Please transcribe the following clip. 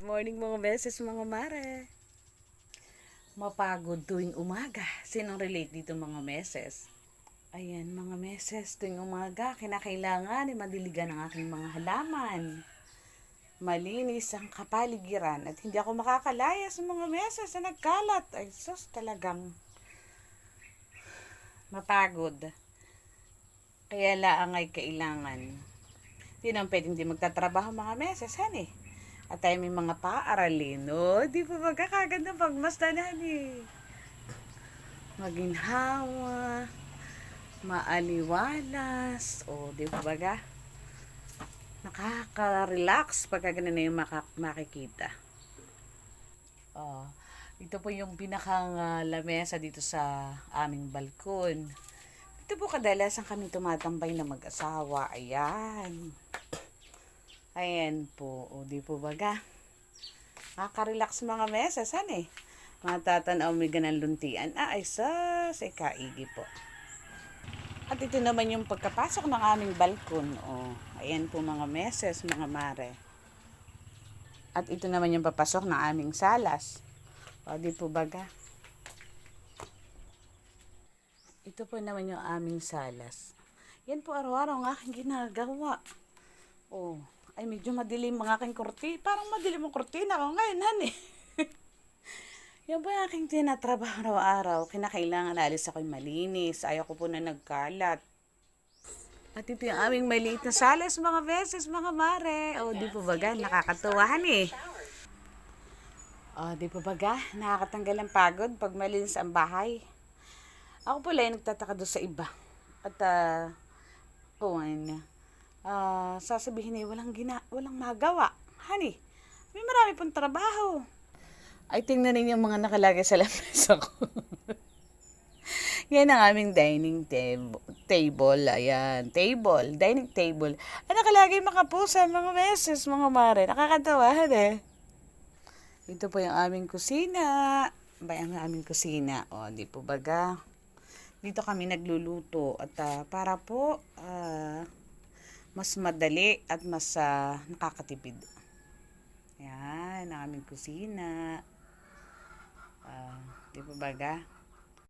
Good morning mga beses, mga mare. Mapagod tuwing umaga. Sinong relate dito mga meses? Ayan mga meses, tuwing umaga, kinakailangan madiligan ang aking mga halaman. Malinis ang kapaligiran at hindi ako makakalaya sa mga meses na nagkalat. Ay sus, talagang mapagod. Kaya laang ay kailangan. Hindi naman pwedeng di magtatrabaho mga meses, hani. At tayo may mga paaralin, no? Di ba magkakaganda pagmasdanan eh. Maginhawa, maaliwalas, o di ba baga? Nakaka-relax pagka ganun na yung makikita. Oh, ito po yung pinakang lamesa dito sa aming balkon. Ito po kadalasan kami tumatambay na mag-asawa. Ayan. Ayan po. O di po baga. Nakaka-relax mga mesas. Eh. Matatanaw may ganang luntian. Ay sus. Kaigi po. At ito naman yung pagkapasok ng aming balkon. O, ayan po mga meses, mga mare. At ito naman yung papasok ng aming salas. O di po baga. Ito po naman yung aming salas. Yan po araw-araw ang aking ginagawa. O, ay medyo madilim mga aking kurti. Parang madilim ang kurtina ko ngayon, honey. Yan po yung aking tinatrabaho araw-araw. Kinakailangan alis ako'y malinis. Ayaw ko po na nagkalat. At ito yung aming maliit na salas mga beses, mga mare. O, di po baga, nakakatuwahan eh. O, di po baga, nakakatanggal ang pagod pag malinis ang bahay. Ako po lang nagtataka doon sa iba. At, sasabihin niya, walang magawa. Honey, may marami pong trabaho. Ay, tingnan ninyo yung mga nakalagay sa lamesa ko. Yan ang aming dining table. Ayan, dining table. Ay, nakalagay mga pusa, mga meses, mga mare. Nakakatawahan eh. Ito po yung aming kusina. Ang aming kusina. O, di po baga. Dito kami nagluluto. At para po, mas madali at mas nakakatipid. Yan, ang aming kusina. Di ba baga?